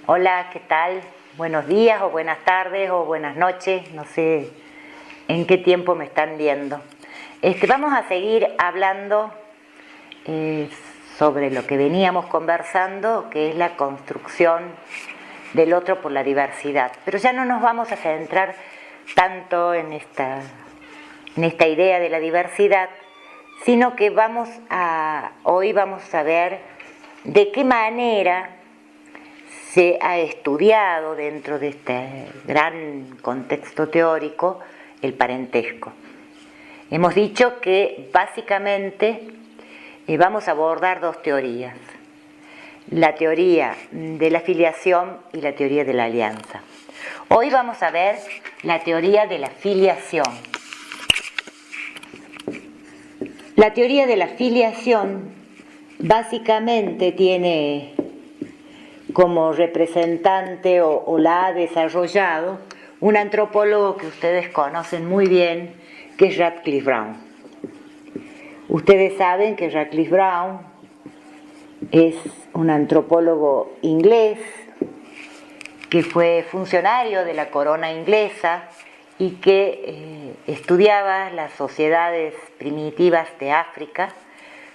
Hola, ¿qué tal? Buenos días o buenas tardes o buenas noches, no sé en qué tiempo me están viendo. Vamos a seguir hablando sobre lo que veníamos conversando, que es la construcción del otro por la diversidad. Pero ya no nos vamos a centrar tanto en esta idea de la diversidad, sino que hoy vamos a ver de qué manera se ha estudiado dentro de este gran contexto teórico el parentesco. Hemos dicho que básicamente vamos a abordar dos teorías: la teoría de la filiación y la teoría de la alianza. Hoy vamos a ver la teoría de la filiación. La teoría de la filiación básicamente tiene como representante o la ha desarrollado un antropólogo que ustedes conocen muy bien, que es Radcliffe Brown. Ustedes saben que Radcliffe Brown es un antropólogo inglés que fue funcionario de la corona inglesa y que estudiaba las sociedades primitivas de África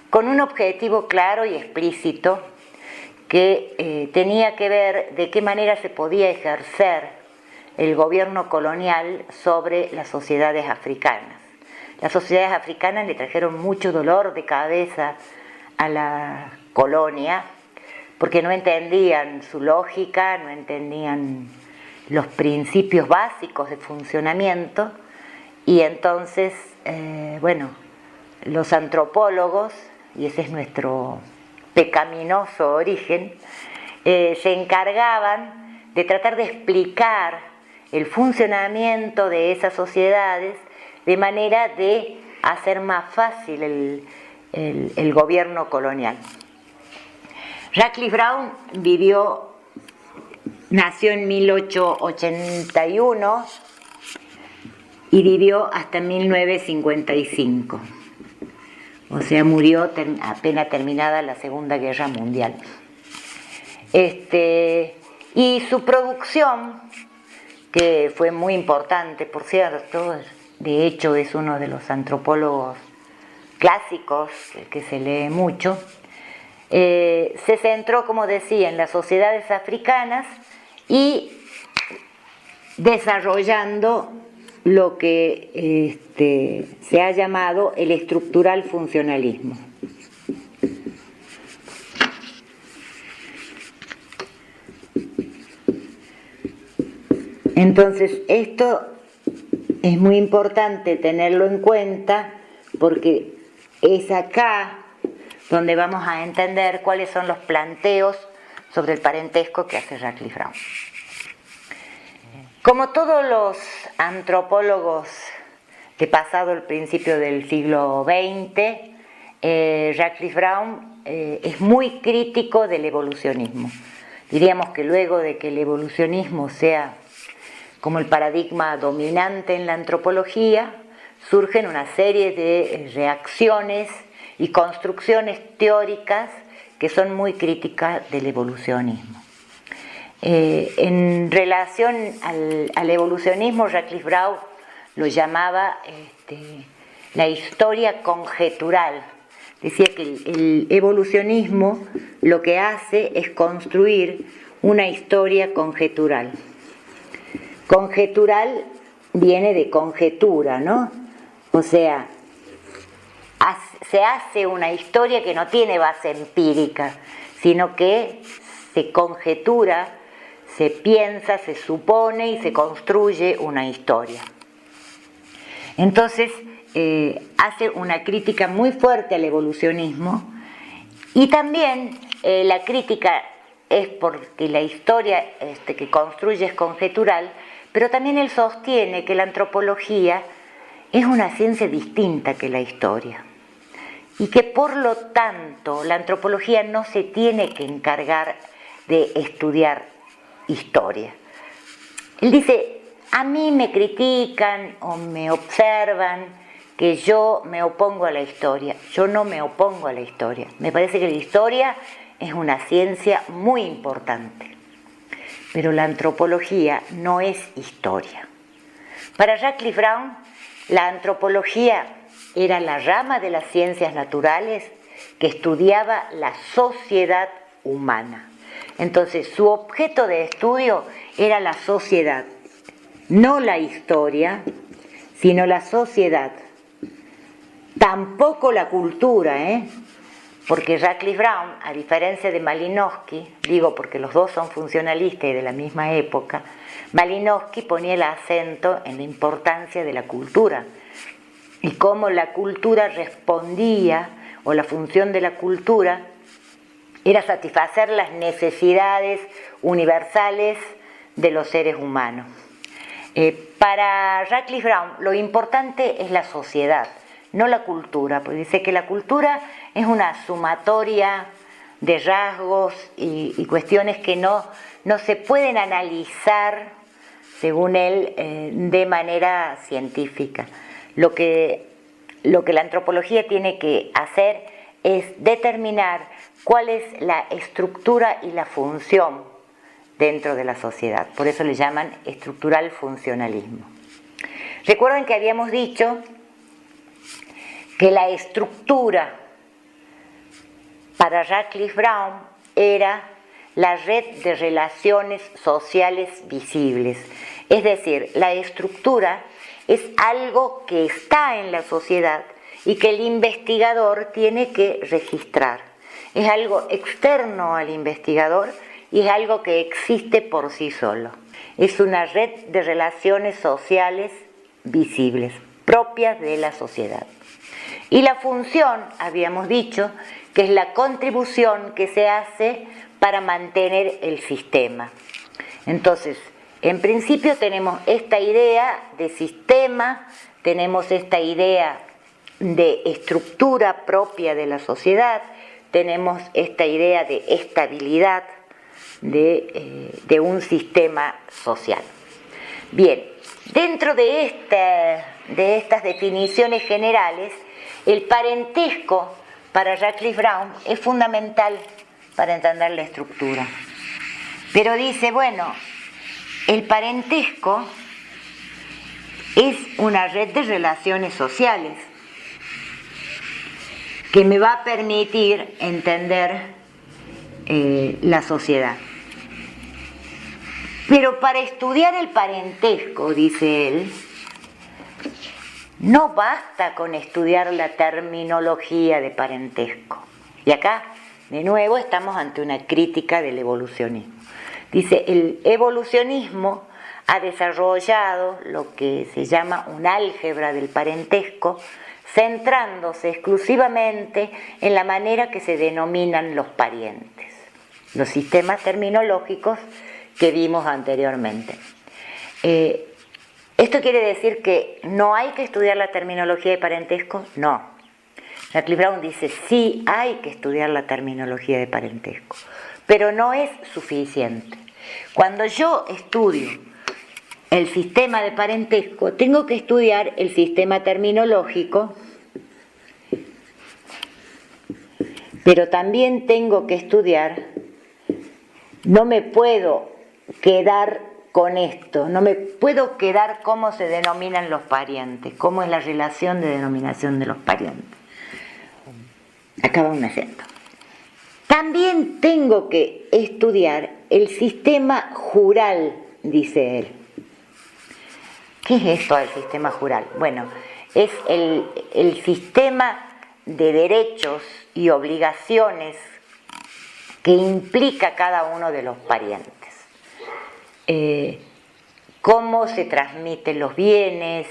con un objetivo claro y explícito que tenía que ver de qué manera se podía ejercer el gobierno colonial sobre las sociedades africanas. Las sociedades africanas le trajeron mucho dolor de cabeza a la colonia porque no entendían su lógica, no entendían los principios básicos de funcionamiento, y entonces, los antropólogos, y ese es nuestro pecaminoso origen, se encargaban de tratar de explicar el funcionamiento de esas sociedades de manera de hacer más fácil el gobierno colonial. Radcliffe Brown nació en 1881 y vivió hasta 1955. O sea, murió apenas terminada la Segunda Guerra Mundial. Y su producción, que fue muy importante, por cierto, de hecho es uno de los antropólogos clásicos que se lee mucho, se centró, como decía, en las sociedades africanas y desarrollando lo que se ha llamado el estructural funcionalismo. Entonces, esto es muy importante tenerlo en cuenta porque es acá donde vamos a entender cuáles son los planteos sobre el parentesco que hace Radcliffe Brown. Como todos los antropólogos de pasado el principio del siglo XX, Radcliffe Brown es muy crítico del evolucionismo. Diríamos que luego de que el evolucionismo sea como el paradigma dominante en la antropología, surgen una serie de reacciones y construcciones teóricas que son muy críticas del evolucionismo. En relación al evolucionismo, Radcliffe Brown lo llamaba la historia conjetural. Decía que el evolucionismo lo que hace es construir una historia conjetural. Conjetural viene de conjetura, ¿no? O sea, se hace una historia que no tiene base empírica, sino que se conjetura, se piensa, se supone y se construye una historia. Entonces, hace una crítica muy fuerte al evolucionismo, y también la crítica es porque la historia que construye es conjetural, pero también él sostiene que la antropología es una ciencia distinta que la historia y que por lo tanto la antropología no se tiene que encargar de estudiar historia. Él dice: a mí me critican o me observan que yo me opongo a la historia. Yo no me opongo a la historia. Me parece que la historia es una ciencia muy importante. pero la antropología no es historia. Para Radcliffe Brown, la antropología era la rama de las ciencias naturales que estudiaba la sociedad humana. Entonces, su objeto de estudio era la sociedad, no la historia, sino la sociedad. Tampoco la cultura, porque Radcliffe Brown, a diferencia de Malinowski, digo porque los dos son funcionalistas y de la misma época, Malinowski ponía el acento en la importancia de la cultura y cómo la cultura respondía, o la función de la cultura era satisfacer las necesidades universales de los seres humanos. Para Radcliffe Brown lo importante es la sociedad, no la cultura, porque dice que la cultura es una sumatoria de rasgos y cuestiones que no se pueden analizar, según él, de manera científica. Lo que la antropología tiene que hacer es determinar cuál es la estructura y la función dentro de la sociedad. Por eso le llaman estructural funcionalismo. Recuerden que habíamos dicho que la estructura para Radcliffe Brown era la red de relaciones sociales visibles. Es decir, la estructura es algo que está en la sociedad y que el investigador tiene que registrar. Es algo externo al investigador y es algo que existe por sí solo. Es una red de relaciones sociales visibles, propias de la sociedad. Y la función, habíamos dicho, que es la contribución que se hace para mantener el sistema. Entonces, en principio tenemos esta idea de sistema, tenemos esta idea de estructura propia de la sociedad, tenemos esta idea de estabilidad de un sistema social. Bien, dentro de estas definiciones generales, el parentesco para Radcliffe Brown es fundamental para entender la estructura. Pero dice, bueno, el parentesco es una red de relaciones sociales que me va a permitir entender la sociedad. Pero para estudiar el parentesco, dice él, no basta con estudiar la terminología de parentesco. Y acá, de nuevo, estamos ante una crítica del evolucionismo. Dice, el evolucionismo ha desarrollado lo que se llama un álgebra del parentesco, centrándose exclusivamente en la manera que se denominan los parientes, los sistemas terminológicos que vimos anteriormente. ¿Esto quiere decir que no hay que estudiar la terminología de parentesco? No. Radcliffe Brown dice, sí hay que estudiar la terminología de parentesco, pero no es suficiente. Cuando yo estudio el sistema de parentesco, tengo que estudiar el sistema terminológico, pero también tengo que estudiar, no me puedo quedar con esto, no me puedo quedar cómo se denominan los parientes, cómo es la relación de denominación de los parientes. Acá va un acento. También tengo que estudiar el sistema jural, dice él. ¿Qué es esto del sistema jural? Bueno, es el sistema de derechos y obligaciones que implica cada uno de los parientes. Cómo se transmiten los bienes,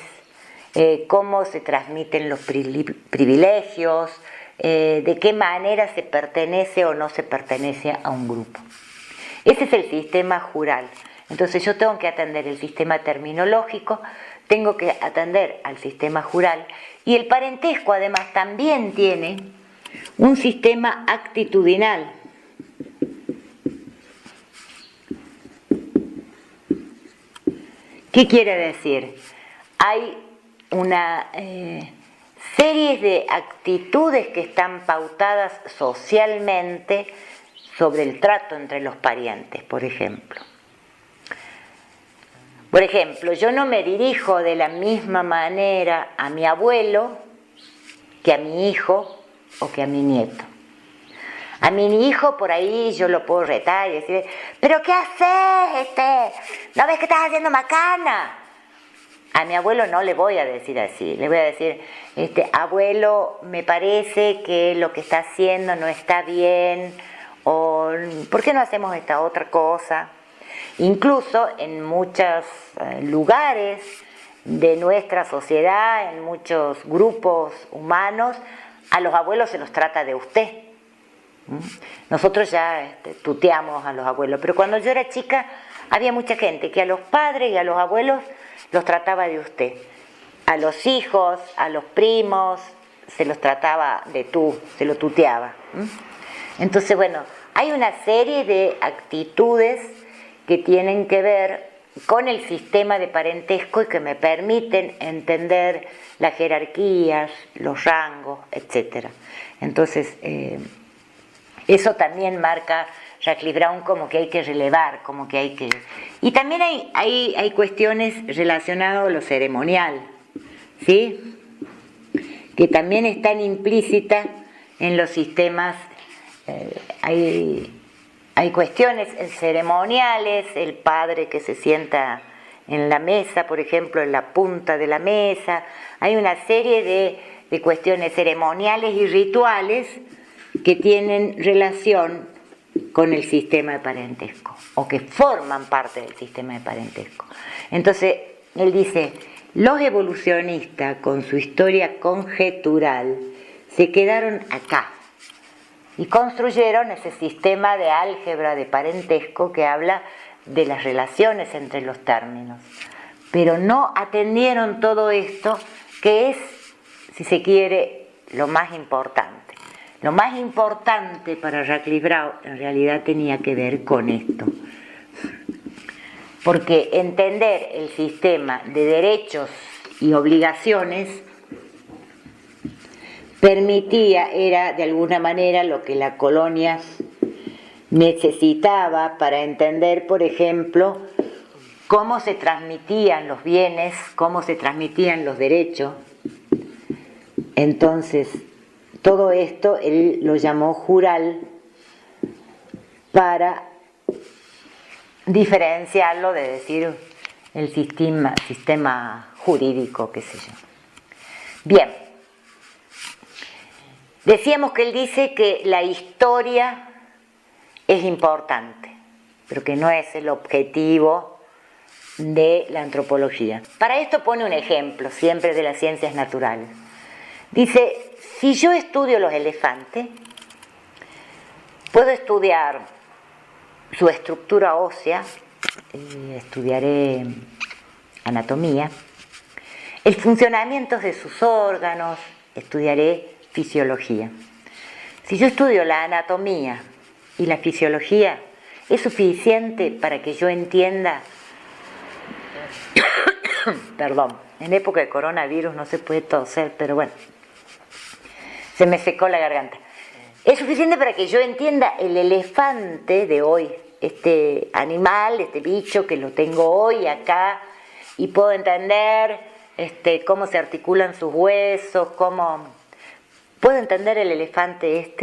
cómo se transmiten los privilegios, de qué manera se pertenece o no se pertenece a un grupo. Ese es el sistema jural. Entonces yo tengo que atender el sistema terminológico, tengo que atender al sistema jural, y el parentesco además también tiene un sistema actitudinal. ¿Qué quiere decir? Hay una serie de actitudes que están pautadas socialmente sobre el trato entre los parientes, por ejemplo. Por ejemplo, yo no me dirijo de la misma manera a mi abuelo que a mi hijo o que a mi nieto. A mi hijo por ahí yo lo puedo retar y decir, ¿pero qué haces? ¿No ves que estás haciendo macana? A mi abuelo no le voy a decir así, le voy a decir, abuelo, me parece que lo que está haciendo no está bien, o ¿por qué no hacemos esta otra cosa? Incluso en muchos lugares de nuestra sociedad, en muchos grupos humanos, a los abuelos se los trata de usted. Nosotros ya tuteamos a los abuelos, pero cuando yo era chica había mucha gente que a los padres y a los abuelos los trataba de usted. A los hijos, a los primos, se los trataba de tú, se lo tuteaba. Entonces, bueno, hay una serie de actitudes que tienen que ver con el sistema de parentesco y que me permiten entender las jerarquías, los rangos, etc. Entonces, eso también marca Radcliffe Brown como que hay que relevar, como que hay que... Y también hay cuestiones relacionadas a lo ceremonial, ¿sí? Que también están implícitas en los sistemas. Hay cuestiones ceremoniales, el padre que se sienta en la mesa, por ejemplo, en la punta de la mesa. Hay una serie de cuestiones ceremoniales y rituales que tienen relación con el sistema de parentesco o que forman parte del sistema de parentesco. Entonces, él dice, los evolucionistas con su historia conjetural se quedaron acá y construyeron ese sistema de álgebra de parentesco que habla de las relaciones entre los términos, pero no atendieron todo esto que es, si se quiere, lo más importante. Lo más importante para Radcliffe Brown en realidad tenía que ver con esto. Porque entender el sistema de derechos y obligaciones era de alguna manera lo que la colonia necesitaba para entender, por ejemplo, cómo se transmitían los bienes, cómo se transmitían los derechos. Entonces, todo esto él lo llamó jural para diferenciarlo de decir el sistema jurídico, qué sé yo. Bien, decíamos que él dice que la historia es importante, pero que no es el objetivo de la antropología. Para esto pone un ejemplo, siempre de las ciencias naturales. Dice, si yo estudio los elefantes, puedo estudiar su estructura ósea, estudiaré anatomía, el funcionamiento de sus órganos, estudiaré fisiología. Si yo estudio la anatomía y la fisiología, ¿es suficiente para que yo entienda? Perdón, en época de coronavirus no se puede toser, pero bueno, se me secó la garganta. ¿Es suficiente para que yo entienda el elefante de hoy? Este animal, este bicho que lo tengo hoy acá, y puedo entender cómo se articulan sus huesos, ¿puedo entender el elefante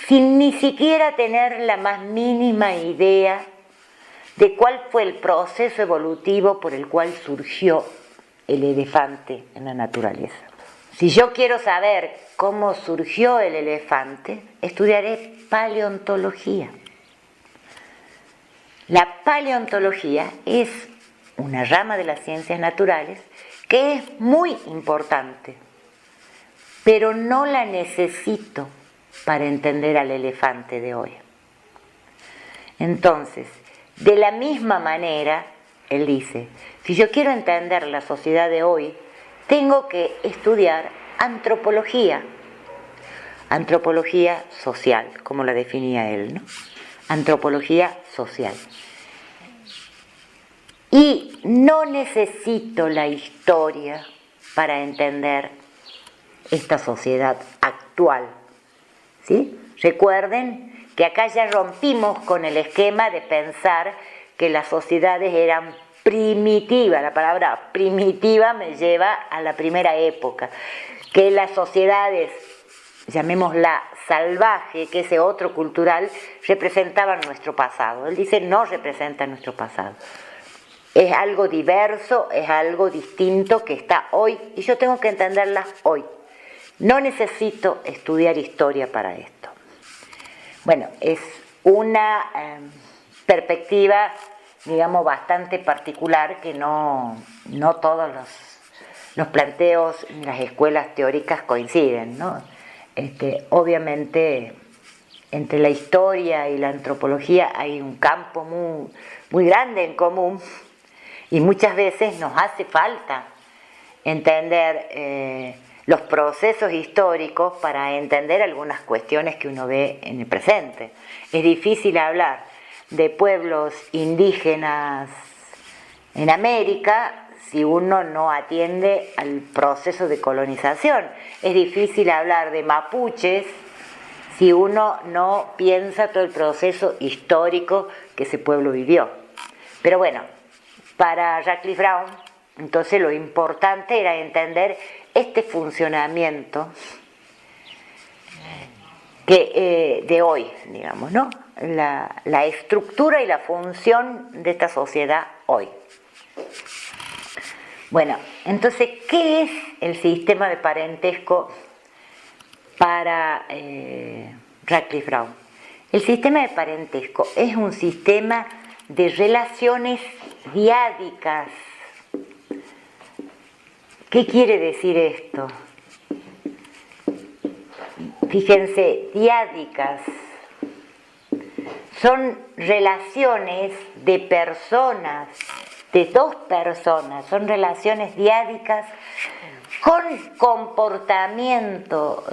sin ni siquiera tener la más mínima idea de cuál fue el proceso evolutivo por el cual surgió el elefante en la naturaleza? Si yo quiero saber cómo surgió el elefante, estudiaré paleontología. La paleontología es una rama de las ciencias naturales que es muy importante, pero no la necesito para entender al elefante de hoy. Entonces, de la misma manera, él dice, si yo quiero entender la sociedad de hoy, tengo que estudiar antropología social, como la definía él, ¿no? Antropología social. Y no necesito la historia para entender esta sociedad actual, ¿sí? Recuerden que acá ya rompimos con el esquema de pensar que las sociedades eran primitiva, la palabra primitiva me lleva a la primera época, que las sociedades, llamémosla salvaje, que ese otro cultural, representaban nuestro pasado. Él dice, no representa nuestro pasado. Es algo diverso, es algo distinto que está hoy, y yo tengo que entenderla hoy. No necesito estudiar historia para esto. Bueno, es una perspectiva, digamos, bastante particular que no todos los planteos en las escuelas teóricas coinciden, ¿no? Obviamente, entre la historia y la antropología hay un campo muy grande en común, y muchas veces nos hace falta entender los procesos históricos para entender algunas cuestiones que uno ve en el presente. Es difícil hablar de pueblos indígenas en América si uno no atiende al proceso de colonización. Es difícil hablar de mapuches si uno no piensa todo el proceso histórico que ese pueblo vivió. Pero bueno, para Radcliffe Brown, entonces lo importante era entender este funcionamiento de hoy, digamos, ¿no? La estructura y la función de esta sociedad hoy. Bueno, entonces, ¿qué es el sistema de parentesco para Radcliffe Brown? El sistema de parentesco es un sistema de relaciones diádicas. ¿Qué quiere decir esto? Fíjense, diádicas son relaciones de personas, de dos personas, son relaciones diádicas con comportamiento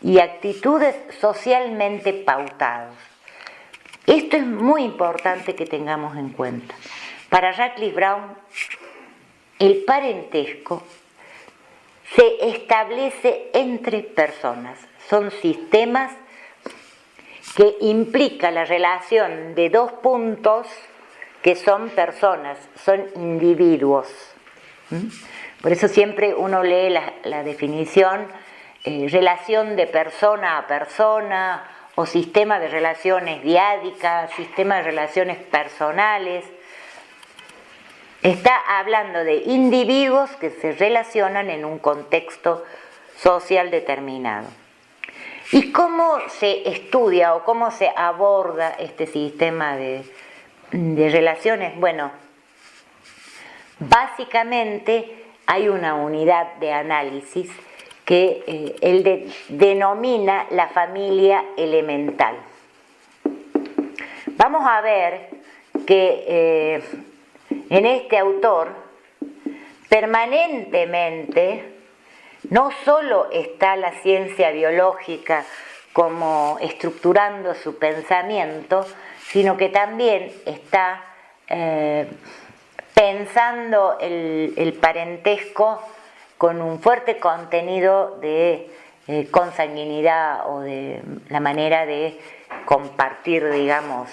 y actitudes socialmente pautados. Esto es muy importante que tengamos en cuenta. Para Radcliffe Brown, el parentesco se establece entre personas. Son sistemas que implican la relación de dos puntos que son personas, son individuos. Por eso siempre uno lee la definición, relación de persona a persona, o sistema de relaciones diádicas, sistema de relaciones personales. Está hablando de individuos que se relacionan en un contexto social determinado. ¿Y cómo se estudia o cómo se aborda este sistema de relaciones? Bueno, básicamente hay una unidad de análisis que él denomina la familia elemental. Vamos a ver que en este autor permanentemente no solo está la ciencia biológica como estructurando su pensamiento, sino que también está pensando el parentesco con un fuerte contenido de consanguinidad o de la manera de compartir, digamos,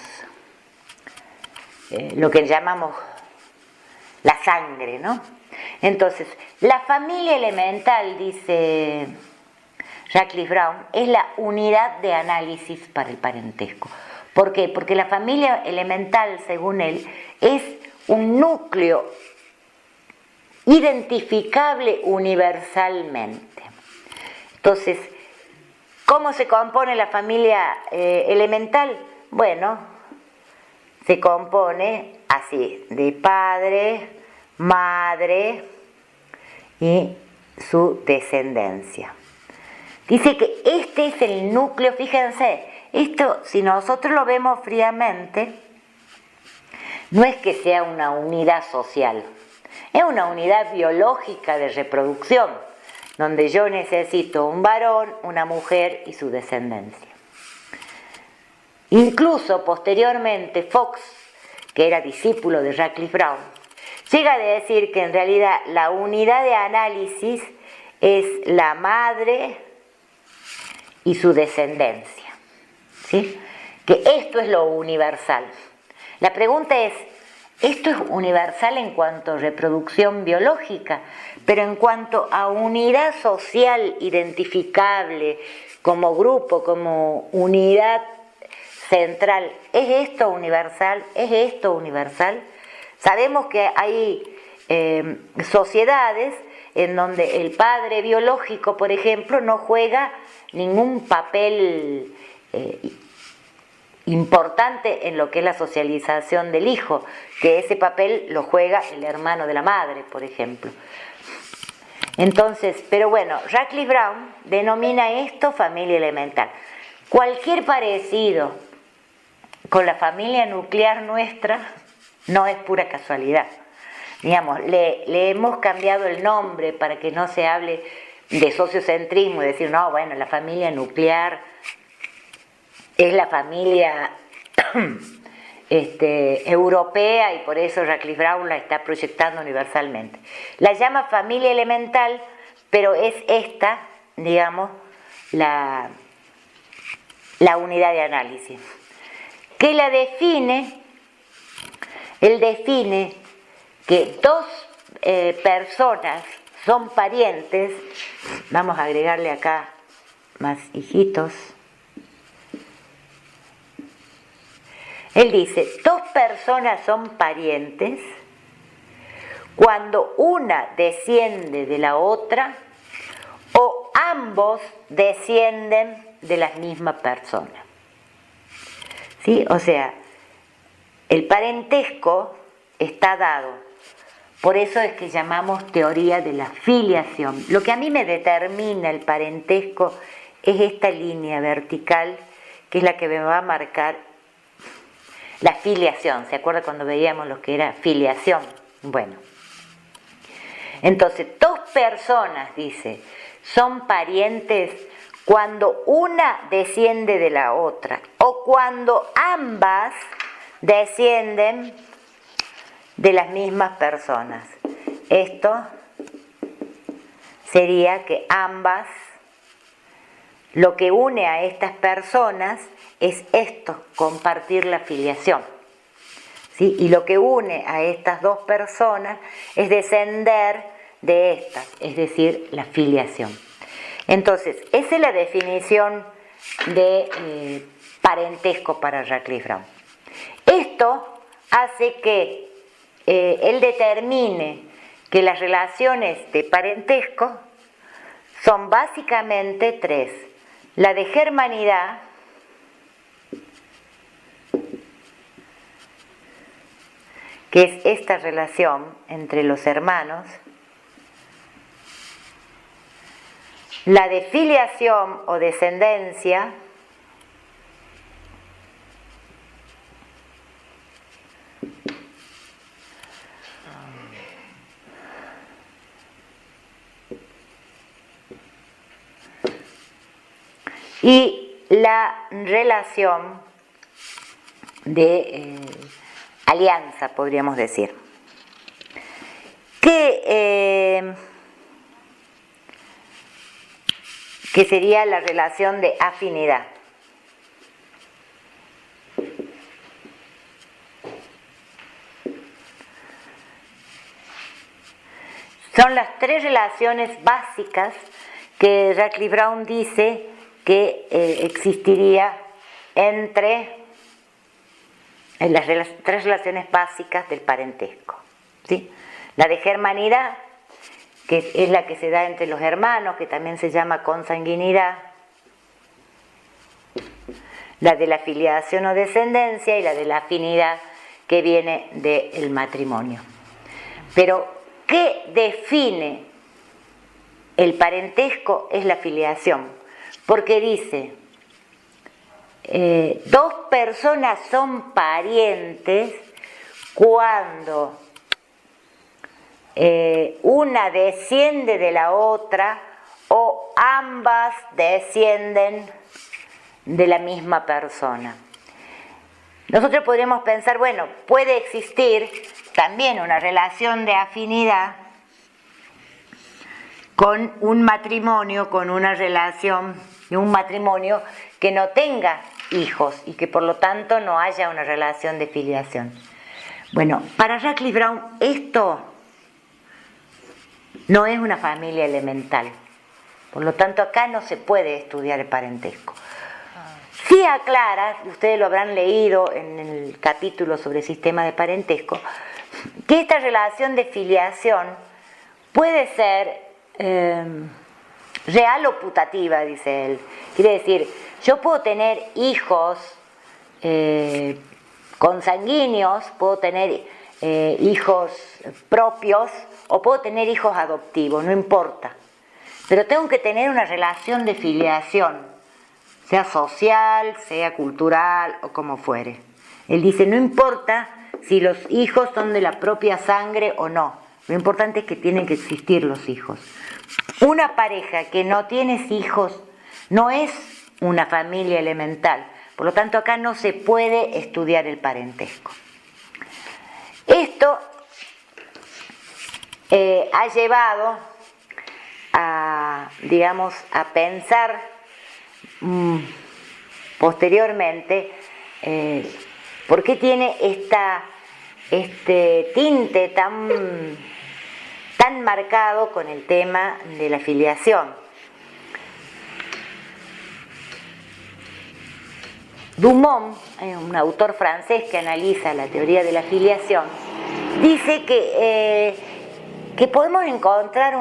lo que llamamos la sangre, ¿no? Entonces, la familia elemental, dice Radcliffe Brown, es la unidad de análisis para el parentesco. ¿Por qué? Porque la familia elemental, según él, es un núcleo identificable universalmente. Entonces, ¿cómo se compone la familia elemental? Bueno, se compone así, de padre, madre y su descendencia. Dice que este es el núcleo, fíjense, esto si nosotros lo vemos fríamente, no es que sea una unidad social, es una unidad biológica de reproducción, donde yo necesito un varón, una mujer y su descendencia. Incluso posteriormente Fox, que era discípulo de Radcliffe Brown, llega a decir que en realidad la unidad de análisis es la madre y su descendencia, ¿sí? Que esto es lo universal. La pregunta es, esto es universal en cuanto a reproducción biológica, pero en cuanto a unidad social identificable como grupo, como unidad central, ¿es esto universal? ¿Es esto universal? Sabemos que hay sociedades en donde el padre biológico, por ejemplo, no juega ningún papel importante en lo que es la socialización del hijo, que ese papel lo juega el hermano de la madre, por ejemplo. Entonces, pero bueno, Radcliffe Brown denomina esto familia elemental. Cualquier parecido con la familia nuclear nuestra no es pura casualidad. Digamos, le hemos cambiado el nombre para que no se hable de sociocentrismo y decir, no, bueno, la familia nuclear es la familia europea y por eso Radcliffe Brown la está proyectando universalmente. La llama familia elemental, pero es esta, digamos, la unidad de análisis. ¿Qué la define? Él define que dos personas son parientes, vamos a agregarle acá más hijitos. Él dice, dos personas son parientes cuando una desciende de la otra o ambos descienden de la misma persona. ¿Sí? O sea, el parentesco está dado. Por eso es que llamamos teoría de la filiación. Lo que a mí me determina el parentesco es esta línea vertical, que es la que me va a marcar la filiación. ¿Se acuerda cuando veíamos lo que era filiación? Bueno. Entonces, dos personas, dice, son parientes cuando una desciende de la otra o cuando ambas descienden de las mismas personas. Esto sería que ambas, lo que une a estas personas es esto, compartir la filiación. ¿Sí? Y lo que une a estas dos personas es descender de estas, es decir, la filiación. Entonces, esa es la definición de parentesco para Radcliffe Brown. Esto hace que él determine que las relaciones de parentesco son básicamente tres. La de germanidad, que es esta relación entre los hermanos, la de filiación o descendencia, y la relación de alianza, podríamos decir. Que sería la relación de afinidad. Son las tres relaciones básicas que Radcliffe Brown dice que existiría entre las tres relaciones básicas del parentesco. ¿Sí? La de germanidad, que es la que se da entre los hermanos, que también se llama consanguinidad, la de la filiación o descendencia y la de la afinidad que viene del matrimonio. Pero, ¿qué define el parentesco? Es la filiación, porque dice, dos personas son parientes cuando una desciende de la otra o ambas descienden de la misma persona. Nosotros podríamos pensar, bueno, puede existir también una relación de afinidad con un matrimonio, con una relación de un matrimonio que no tenga hijos y que por lo tanto no haya una relación de filiación. Bueno, para Radcliffe Brown esto no es una familia elemental. Por lo tanto, acá no se puede estudiar el parentesco. Sí aclara, y ustedes lo habrán leído en el capítulo sobre sistema de parentesco, que esta relación de filiación puede ser real o putativa, dice él. Quiere decir, yo puedo tener hijos consanguíneos, puedo tener hijos propios o puedo tener hijos adoptivos, no importa. Pero tengo que tener una relación de filiación, sea social, sea cultural o como fuere. Él dice, no importa si los hijos son de la propia sangre o no, lo importante es que tienen que existir los hijos. Una pareja que no tiene hijos no es una familia elemental, por lo tanto acá no se puede estudiar el parentesco. Esto ha llevado a, digamos, a pensar posteriormente por qué tiene este tinte tan marcado con el tema de la filiación. Dumont, un autor francés que analiza la teoría de la filiación, dice que podemos encontrar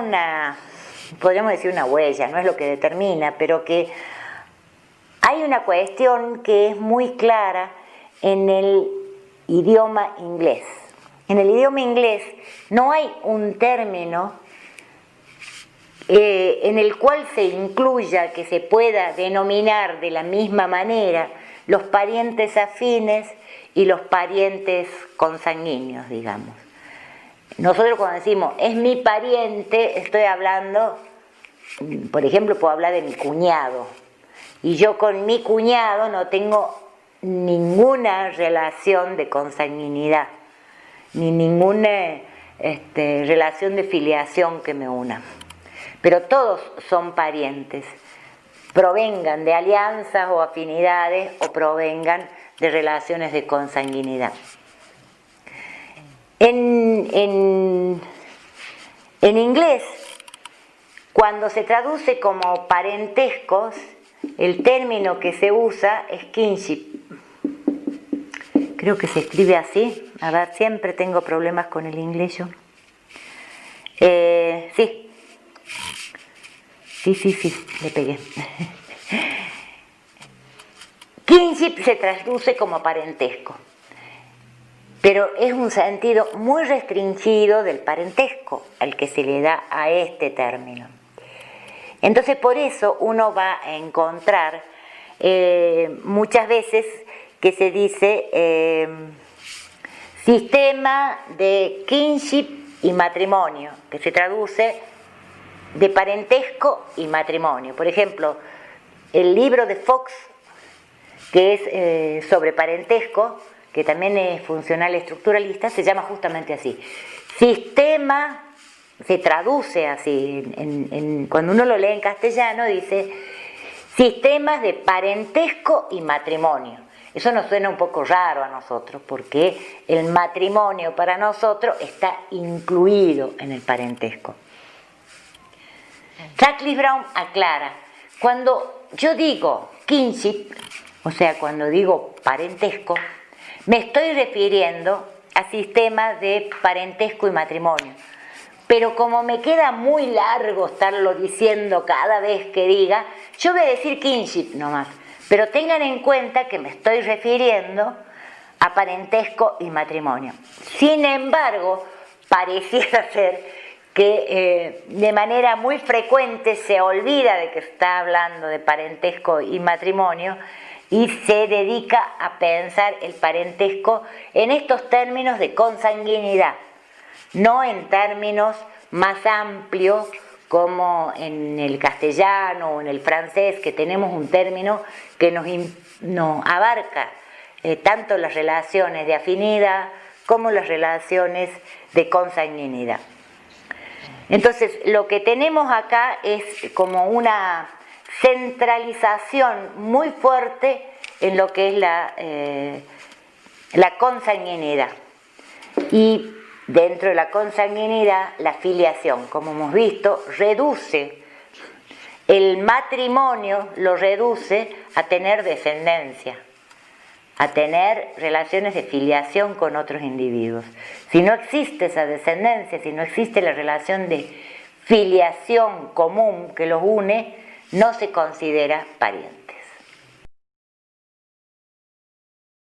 podríamos decir una huella, no es lo que determina, pero que hay una cuestión que es muy clara en el idioma inglés. En el idioma inglés no hay un término en el cual se incluya, que se pueda denominar de la misma manera los parientes afines y los parientes consanguíneos, digamos. Nosotros cuando decimos es mi pariente, estoy hablando, por ejemplo, puedo hablar de mi cuñado. Y yo con mi cuñado no tengo ninguna relación de consanguinidad, ni ninguna relación de filiación que me una. Pero todos son parientes, provengan de alianzas o afinidades o provengan de relaciones de consanguinidad. En inglés, cuando se traduce como parentescos, el término que se usa es kinship. Creo que se escribe así. A ver, siempre tengo problemas con el inglés yo. Sí, le pegué. Kinship se traduce como parentesco, pero es un sentido muy restringido del parentesco al que se le da a este término. Entonces, por eso uno va a encontrar muchas veces que se dice sistema de kinship y matrimonio, que se traduce de parentesco y matrimonio. Por ejemplo, el libro de Fox, que es sobre parentesco, que también es funcional estructuralista, se llama justamente así. Sistema, se traduce así, cuando uno lo lee en castellano dice sistemas de parentesco y matrimonio. Eso nos suena un poco raro a nosotros, porque el matrimonio para nosotros está incluido en el parentesco. Radcliffe Brown aclara, cuando yo digo kinship, o sea, cuando digo parentesco, me estoy refiriendo a sistemas de parentesco y matrimonio. Pero como me queda muy largo estarlo diciendo cada vez que diga, yo voy a decir kinship nomás. Pero tengan en cuenta que me estoy refiriendo a parentesco y matrimonio. Sin embargo, pareciera ser que de manera muy frecuente se olvida de que está hablando de parentesco y matrimonio y se dedica a pensar el parentesco en estos términos de consanguinidad, no en términos más amplios como en el castellano o en el francés, que tenemos un término que nos abarca tanto las relaciones de afinidad como las relaciones de consanguinidad. Entonces, lo que tenemos acá es como una centralización muy fuerte en lo que es la consanguinidad. Y dentro de la consanguinidad, la filiación, como hemos visto, reduce el matrimonio, lo reduce a tener descendencia, a tener relaciones de filiación con otros individuos. Si no existe esa descendencia, si no existe la relación de filiación común que los une, no se considera pariente.